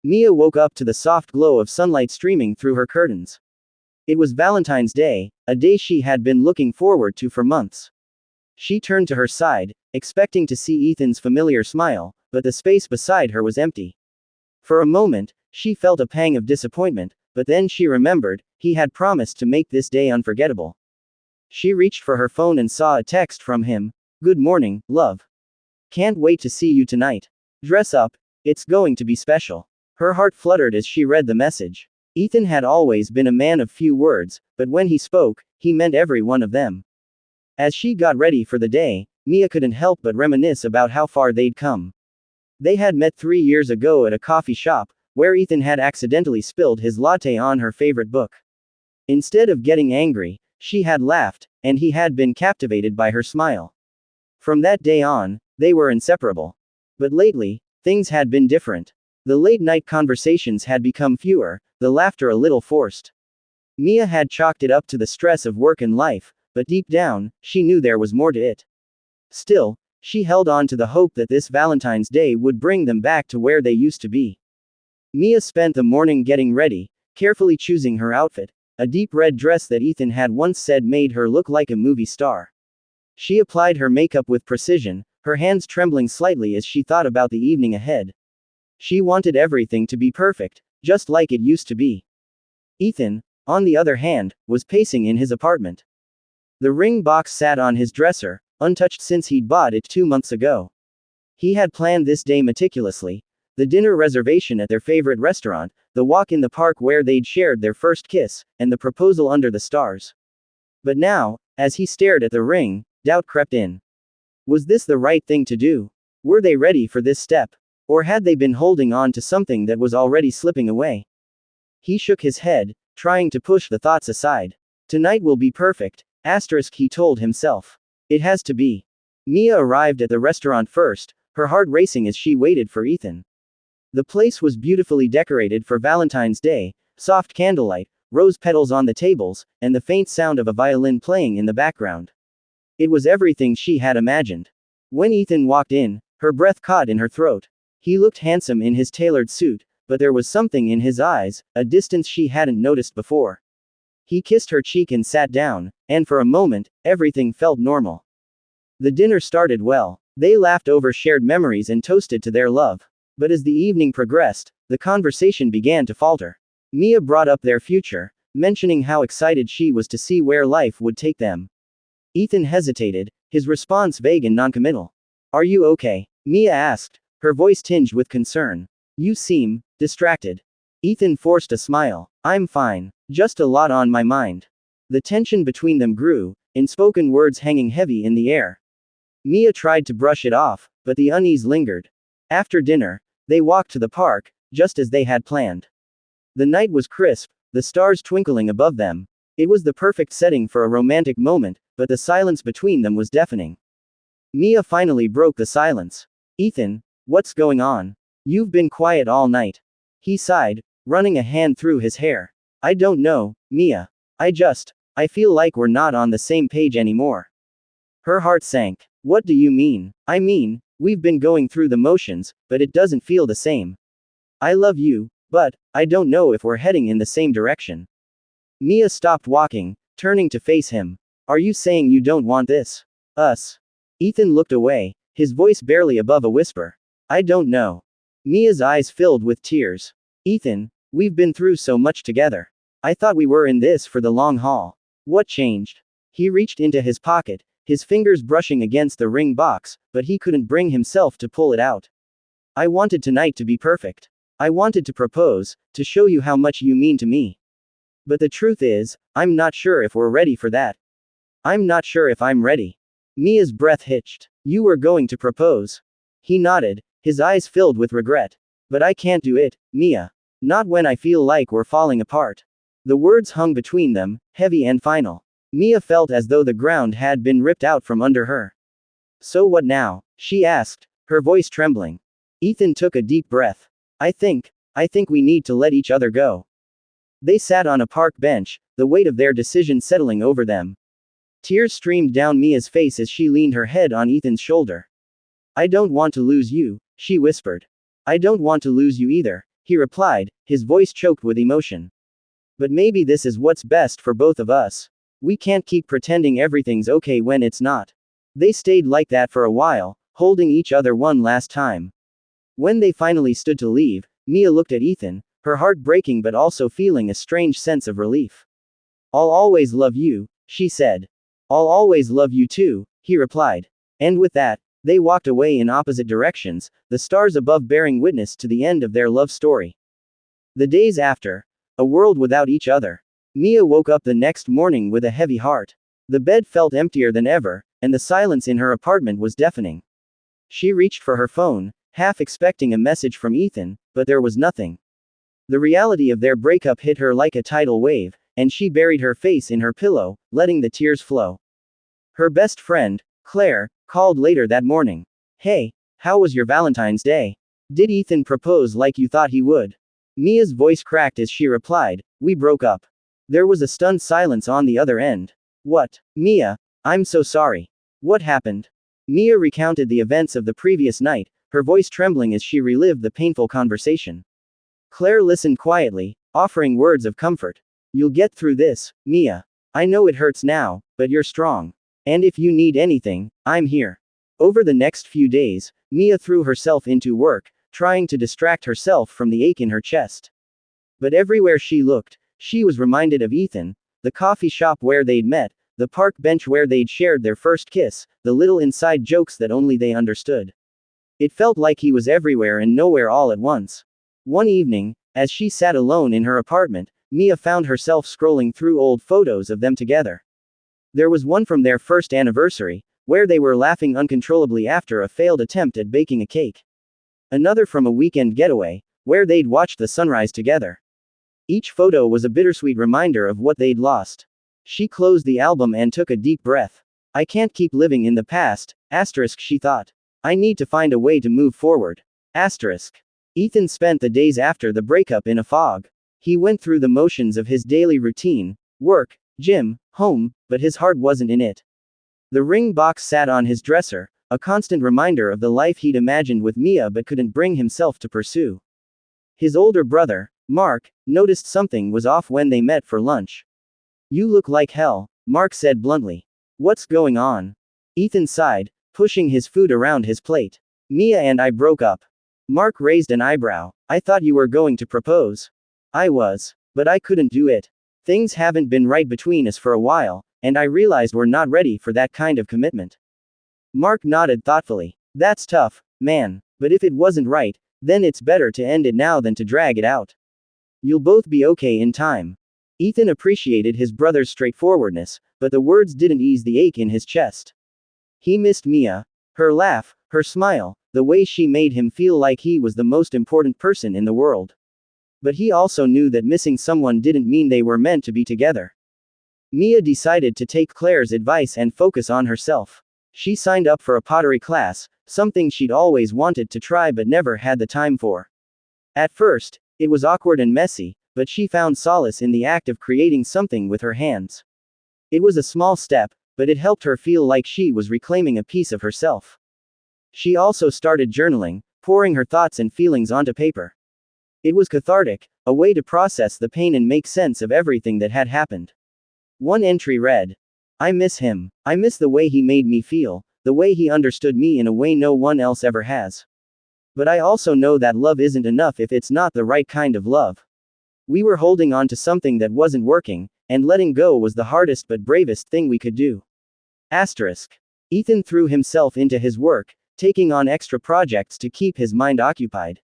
Mia woke up to the soft glow of sunlight streaming through her curtains. It was Valentine's Day, a day she had been looking forward to for months. She turned to her side, expecting to see Ethan's familiar smile, but the space beside her was empty. For a moment, she felt a pang of disappointment, but then she remembered, he had promised to make this day unforgettable. She reached for her phone and saw a text from him. "Good morning, love. Can't wait to see you tonight. Dress up, it's going to be special." Her heart fluttered as she read the message. Ethan had always been a man of few words, but when he spoke, he meant every one of them. As she got ready for the day, Mia couldn't help but reminisce about how far they'd come. They had met 3 years ago at a coffee shop, where Ethan had accidentally spilled his latte on her favorite book. Instead of getting angry, she had laughed, and he had been captivated by her smile. From that day on, they were inseparable. But lately, things had been different. The late-night conversations had become fewer, the laughter a little forced. Mia had chalked it up to the stress of work and life, but deep down, she knew there was more to it. Still, she held on to the hope that this Valentine's Day would bring them back to where they used to be. Mia spent the morning getting ready, carefully choosing her outfit, a deep red dress that Ethan had once said made her look like a movie star. She applied her makeup with precision, her hands trembling slightly as she thought about the evening ahead. She wanted everything to be perfect, just like it used to be. Ethan, on the other hand, was pacing in his apartment. The ring box sat on his dresser, untouched since he'd bought it 2 months ago. He had planned this day meticulously: the dinner reservation at their favorite restaurant, the walk in the park where they'd shared their first kiss, and the proposal under the stars. But now, as he stared at the ring, doubt crept in. Was this the right thing to do? Were they ready for this step? Or had they been holding on to something that was already slipping away? He shook his head, trying to push the thoughts aside. Tonight will be perfect, he told himself. It has to be. Mia arrived at the restaurant first, her heart racing as she waited for Ethan. The place was beautifully decorated for Valentine's Day, soft candlelight, rose petals on the tables, and the faint sound of a violin playing in the background. It was everything she had imagined. When Ethan walked in, her breath caught in her throat. He looked handsome in his tailored suit, but there was something in his eyes, a distance she hadn't noticed before. He kissed her cheek and sat down, and for a moment, everything felt normal. The dinner started well. They laughed over shared memories and toasted to their love. But as the evening progressed, the conversation began to falter. Mia brought up their future, mentioning how excited she was to see where life would take them. Ethan hesitated, his response vague and noncommittal. "Are you okay?" Mia asked, her voice tinged with concern. "You seem distracted." Ethan forced a smile. "I'm fine. Just a lot on my mind." The tension between them grew, unspoken words hanging heavy in the air. Mia tried to brush it off, but the unease lingered. After dinner, they walked to the park, just as they had planned. The night was crisp, the stars twinkling above them. It was the perfect setting for a romantic moment, but the silence between them was deafening. Mia finally broke the silence. "Ethan, what's going on? You've been quiet all night." He sighed, running a hand through his hair. "I don't know, Mia. I feel like we're not on the same page anymore." Her heart sank. "What do you mean?" "I mean, we've been going through the motions, but it doesn't feel the same. I love you, but I don't know if we're heading in the same direction." Mia stopped walking, turning to face him. "Are you saying you don't want this? Us?" Ethan looked away, his voice barely above a whisper. "I don't know." Mia's eyes filled with tears. "Ethan, we've been through so much together. I thought we were in this for the long haul. What changed?" He reached into his pocket, his fingers brushing against the ring box, but he couldn't bring himself to pull it out. "I wanted tonight to be perfect. I wanted to propose, to show you how much you mean to me. But the truth is, I'm not sure if we're ready for that. I'm not sure if I'm ready." Mia's breath hitched. "You were going to propose?" He nodded, his eyes filled with regret. "But I can't do it, Mia. Not when I feel like we're falling apart." The words hung between them, heavy and final. Mia felt as though the ground had been ripped out from under her. "So what now?" she asked, her voice trembling. Ethan took a deep breath. I think we need to let each other go." They sat on a park bench, the weight of their decision settling over them. Tears streamed down Mia's face as she leaned her head on Ethan's shoulder. "I don't want to lose you," she whispered. "I don't want to lose you either," he replied, his voice choked with emotion. But maybe this is what's best for both of us. We can't keep pretending everything's okay when it's not. They stayed like that for a while, holding each other one last time. When they finally stood to leave, Mia looked at Ethan, her heart breaking but also feeling a strange sense of relief. I'll always love you, she said. I'll always love you too, he replied. And with that, they walked away in opposite directions, the stars above bearing witness to the end of their love story. The days after, a world without each other. Mia woke up the next morning with a heavy heart. The bed felt emptier than ever, and the silence in her apartment was deafening. She reached for her phone, half expecting a message from Ethan, but there was nothing. The reality of their breakup hit her like a tidal wave, and she buried her face in her pillow, letting the tears flow. Her best friend, Claire, called later that morning. Hey, how was your Valentine's Day? Did Ethan propose like you thought he would? Mia's voice cracked as she replied, we broke up. There was a stunned silence on the other end. What? Mia, I'm so sorry. What happened? Mia recounted the events of the previous night, her voice trembling as she relived the painful conversation. Claire listened quietly, offering words of comfort. You'll get through this, Mia. I know it hurts now, but you're strong. And if you need anything, I'm here. Over the next few days, Mia threw herself into work, trying to distract herself from the ache in her chest. But everywhere she looked, she was reminded of Ethan, the coffee shop where they'd met, the park bench where they'd shared their first kiss, the little inside jokes that only they understood. It felt like he was everywhere and nowhere all at once. One evening, as she sat alone in her apartment, Mia found herself scrolling through old photos of them together. There was one from their first anniversary, where they were laughing uncontrollably after a failed attempt at baking a cake. Another from a weekend getaway, where they'd watched the sunrise together. Each photo was a bittersweet reminder of what they'd lost. She closed the album and took a deep breath. I can't keep living in the past, she thought. I need to find a way to move forward. Ethan spent the days after the breakup in a fog. He went through the motions of his daily routine, work, gym, home, but his heart wasn't in it. The ring box sat on his dresser, a constant reminder of the life he'd imagined with Mia but couldn't bring himself to pursue. His older brother, Mark, noticed something was off when they met for lunch. You look like hell, Mark said bluntly. What's going on? Ethan sighed, pushing his food around his plate. Mia and I broke up. Mark raised an eyebrow. I thought you were going to propose. I was. But I couldn't do it. Things haven't been right between us for a while, and I realized we're not ready for that kind of commitment. Mark nodded thoughtfully. That's tough, man. But if it wasn't right, then it's better to end it now than to drag it out. You'll both be okay in time. Ethan appreciated his brother's straightforwardness, but the words didn't ease the ache in his chest. He missed Mia. Her laugh, her smile, the way she made him feel like he was the most important person in the world. But he also knew that missing someone didn't mean they were meant to be together. Mia decided to take Claire's advice and focus on herself. She signed up for a pottery class, something she'd always wanted to try but never had the time for. At first, it was awkward and messy, but she found solace in the act of creating something with her hands. It was a small step, but it helped her feel like she was reclaiming a piece of herself. She also started journaling, pouring her thoughts and feelings onto paper. It was cathartic, a way to process the pain and make sense of everything that had happened. One entry read, I miss him. I miss the way he made me feel, the way he understood me in a way no one else ever has. But I also know that love isn't enough if it's not the right kind of love. We were holding on to something that wasn't working, and letting go was the hardest but bravest thing we could do. Ethan threw himself into his work, taking on extra projects to keep his mind occupied.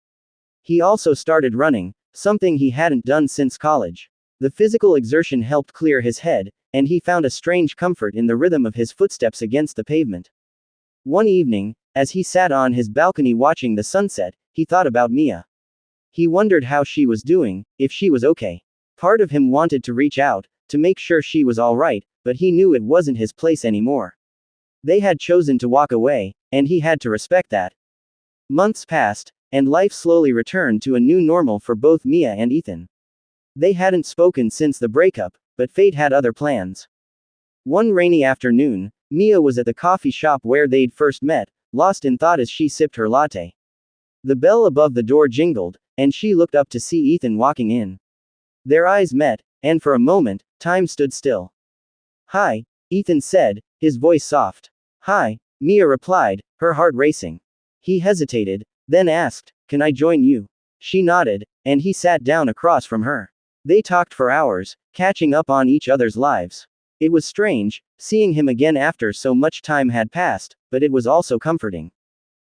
He also started running, something he hadn't done since college. The physical exertion helped clear his head, and he found a strange comfort in the rhythm of his footsteps against the pavement. One evening, as he sat on his balcony watching the sunset, he thought about Mia. He wondered how she was doing, if she was okay. Part of him wanted to reach out, to make sure she was alright, but he knew it wasn't his place anymore. They had chosen to walk away, and he had to respect that. Months passed, and life slowly returned to a new normal for both Mia and Ethan. They hadn't spoken since the breakup, but fate had other plans. One rainy afternoon, Mia was at the coffee shop where they'd first met, lost in thought as she sipped her latte. The bell above the door jingled, and she looked up to see Ethan walking in. Their eyes met, and for a moment, time stood still. "Hi," Ethan said, his voice soft. "Hi," Mia replied, her heart racing. He hesitated, then asked, "Can I join you?" She nodded, and he sat down across from her. They talked for hours, catching up on each other's lives. It was strange, seeing him again after so much time had passed, but it was also comforting.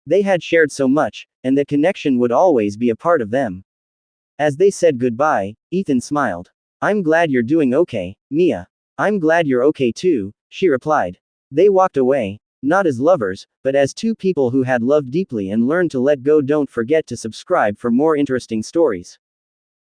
They had shared so much, and the connection would always be a part of them. As they said goodbye, Ethan smiled. "I'm glad you're doing okay, Mia." "I'm glad you're okay too," she replied. They walked away, not as lovers, but as two people who had loved deeply and learned to let go. Don't forget to subscribe for more interesting stories.